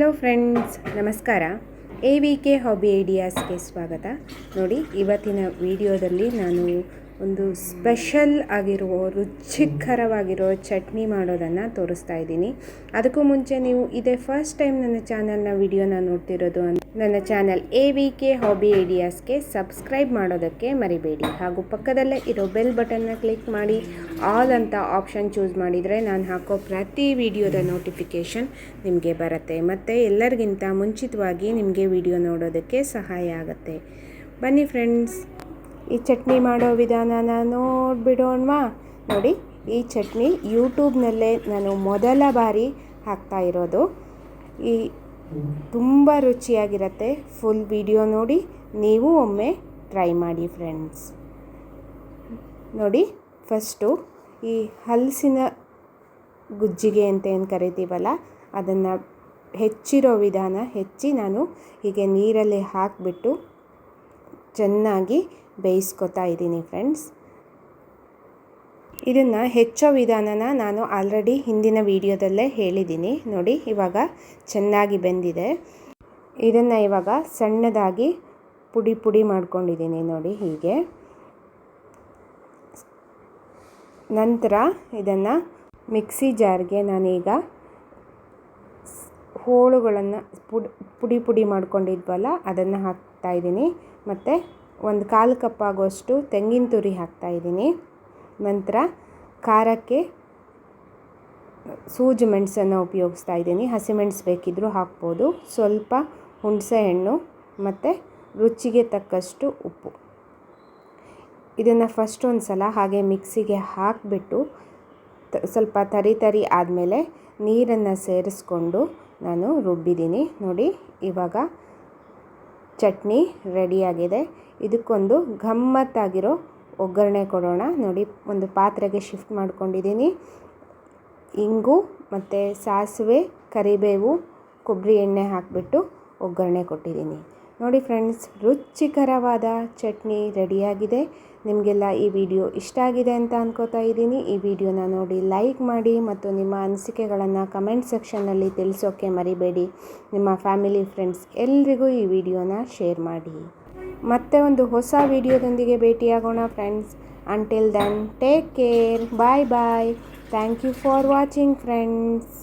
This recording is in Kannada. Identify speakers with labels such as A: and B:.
A: ಹಲೋ ಫ್ರೆಂಡ್ಸ್, ನಮಸ್ಕಾರ. AVK ಹಾಬಿ ಐಡಿಯಾಸ್ಗೆ ಸ್ವಾಗತ. ನೋಡಿ, ಇವತ್ತಿನ ವಿಡಿಯೋದಲ್ಲಿ ನಾನು ಒಂದು ಸ್ಪೆಷಲ್ ಆಗಿರುವ ರುಚಿಕರವಾಗಿರೋ ಚಟ್ನಿ ಮಾಡೋದನ್ನು ತೋರಿಸ್ತಾ ಇದ್ದೀನಿ. ಅದಕ್ಕೂ ಮುಂಚೆ ನೀವು ಇದೇ ಫಸ್ಟ್ ಟೈಮ್ ನನ್ನ ಚಾನಲ್ನ ವಿಡಿಯೋನ ನೋಡ್ತಿರೋದು ನನ್ನ ಚಾನಲ್ AVK ಹಾಬಿ ಐಡಿಯಾಸ್ಗೆ ಸಬ್ಸ್ಕ್ರೈಬ್ ಮಾಡೋದಕ್ಕೆ ಮರಿಬೇಡಿ. ಹಾಗೂ ಪಕ್ಕದಲ್ಲೇ ಇರೋ ಬೆಲ್ ಬಟನ್ನ ಕ್ಲಿಕ್ ಮಾಡಿ ಆಲ್ ಅಂತ ಆಪ್ಷನ್ ಚೂಸ್ ಮಾಡಿದರೆ ನಾನು ಹಾಕೋ ಪ್ರತಿ ವಿಡಿಯೋದ ನೋಟಿಫಿಕೇಷನ್ ನಿಮಗೆ ಬರುತ್ತೆ. ಮತ್ತು ಎಲ್ಲರಿಗಿಂತ ಮುಂಚಿತವಾಗಿ ನಿಮಗೆ ವಿಡಿಯೋ ನೋಡೋದಕ್ಕೆ ಸಹಾಯ ಆಗುತ್ತೆ. ಬನ್ನಿ ಫ್ರೆಂಡ್ಸ್, ಈ ಚಟ್ನಿ ಮಾಡೋ ವಿಧಾನನ ನೋಡಿಬಿಡೋಣವಾ. ನೋಡಿ, ಈ ಚಟ್ನಿ ಯೂಟ್ಯೂಬ್ನಲ್ಲೇ ನಾನು ಮೊದಲ ಬಾರಿ ಹಾಕ್ತಾ ಇರೋದು. ಈ ತುಂಬ ರುಚಿಯಾಗಿರುತ್ತೆ. ಫುಲ್ ವಿಡಿಯೋ ನೋಡಿ, ನೀವು ಒಮ್ಮೆ ಟ್ರೈ ಮಾಡಿ ಫ್ರೆಂಡ್ಸ್. ನೋಡಿ, ಫಸ್ಟು ಈ ಹಲಸಿನ ಗುಜ್ಜಿಗೆ ಅಂತ ಏನು ಕರಿತೀವಲ್ಲ, ಅದನ್ನು ಹೆಚ್ಚಿರೋ ವಿಧಾನ ಹೆಚ್ಚಿ ನಾನು ಹೀಗೆ ನೀರಲ್ಲಿ ಹಾಕಿಬಿಟ್ಟು ಚೆನ್ನಾಗಿ ಬೇಯಿಸ್ಕೊತಾ ಇದ್ದೀನಿ ಫ್ರೆಂಡ್ಸ್. ಇದನ್ನು ಹೆಚ್ಚೋ ವಿಧಾನನ ನಾನು ಆಲ್ರೆಡಿ ಹಿಂದಿನ ವಿಡಿಯೋದಲ್ಲೇ ಹೇಳಿದ್ದೀನಿ. ನೋಡಿ, ಇವಾಗ ಚೆನ್ನಾಗಿ ಬೆಂದಿದೆ. ಇದನ್ನು ಇವಾಗ ಸಣ್ಣದಾಗಿ ಪುಡಿ ಮಾಡ್ಕೊಂಡಿದ್ದೀನಿ. ನೋಡಿ, ಹೀಗೆ. ನಂತರ ಇದನ್ನು ಮಿಕ್ಸಿ ಜಾರ್ಗೆ ನಾನೀಗ ಹೋಳುಗಳನ್ನು ಪುಡಿ ಮಾಡ್ಕೊಂಡಿದ್ವಲ್ಲ ಅದನ್ನು ಹಾಕ್ತಾಯಿದ್ದೀನಿ. ಮತ್ತು 1/4 ಕಪ್ ಆಗೋಷ್ಟು ತೆಂಗಿನ ತುರಿ ಹಾಕ್ತಾಯಿದ್ದೀನಿ. ನಂತರ ಖಾರಕ್ಕೆ ಸೂಜಿ ಮೆಣಸನ್ನು ಉಪಯೋಗಿಸ್ತಾ ಇದ್ದೀನಿ. ಹಸಿಮೆಣಸು ಬೇಕಿದ್ದರೂ ಹಾಕ್ಬೋದು. ಸ್ವಲ್ಪ ಹುಣಸೆ ಹಣ್ಣು ಮತ್ತು ರುಚಿಗೆ ತಕ್ಕಷ್ಟು ಉಪ್ಪು. ಇದನ್ನು ಫಸ್ಟ್ ಒಂದು ಸಲ ಹಾಗೆ ಮಿಕ್ಸಿಗೆ ಹಾಕಿಬಿಟ್ಟು ಸ್ವಲ್ಪ ತರಿ ಆದಮೇಲೆ ನೀರನ್ನು ಸೇರಿಸ್ಕೊಂಡು ನಾನು ರುಬ್ಬಿದ್ದೀನಿ. ನೋಡಿ, ಇವಾಗ ಚಟ್ನಿ ರೆಡಿಯಾಗಿದೆ. ಇದಕ್ಕೊಂದು ಗಮ್ಮತ್ತಾಗಿರೋ ಒಗ್ಗರಣೆ ಕೊಡೋಣ. ನೋಡಿ, ಒಂದು ಪಾತ್ರೆಗೆ ಶಿಫ್ಟ್ ಮಾಡ್ಕೊಂಡಿದ್ದೀನಿ. ಇಂಗು ಮತ್ತು ಸಾಸಿವೆ, ಕರಿಬೇವು, ಕೊಬ್ಬರಿ ಎಣ್ಣೆ ಹಾಕಿಬಿಟ್ಟು ಒಗ್ಗರಣೆ ಕೊಟ್ಟಿದ್ದೀನಿ. ನೋಡಿ ಫ್ರೆಂಡ್ಸ್, ರುಚಿಕರವಾದ ಚಟ್ನಿ ರೆಡಿಯಾಗಿದೆ. ನಿಮಗೆಲ್ಲ ಈ ವಿಡಿಯೋ ಇಷ್ಟ ಆಗಿದೆ ಅಂತ ಅನ್ಕೋತಾ ಇದ್ದೀನಿ. ಈ ವಿಡಿಯೋನ ನೋಡಿ ಲೈಕ್ ಮಾಡಿ ಮತ್ತು ನಿಮ್ಮ ಅನಿಸಿಕೆಗಳನ್ನು ಕಮೆಂಟ್ ಸೆಕ್ಷನ್ನಲ್ಲಿ ತಿಳಿಸೋಕ್ಕೆ ಮರಿಬೇಡಿ. ನಿಮ್ಮ ಫ್ಯಾಮಿಲಿ, ಫ್ರೆಂಡ್ಸ್ ಎಲ್ರಿಗೂ ಈ ವಿಡಿಯೋನ ಶೇರ್ ಮಾಡಿ. ಮತ್ತೆ ಒಂದು ಹೊಸ ವಿಡಿಯೋದೊಂದಿಗೆ ಭೇಟಿಯಾಗೋಣ friends. Until then, take care, bye. Thank you for watching friends.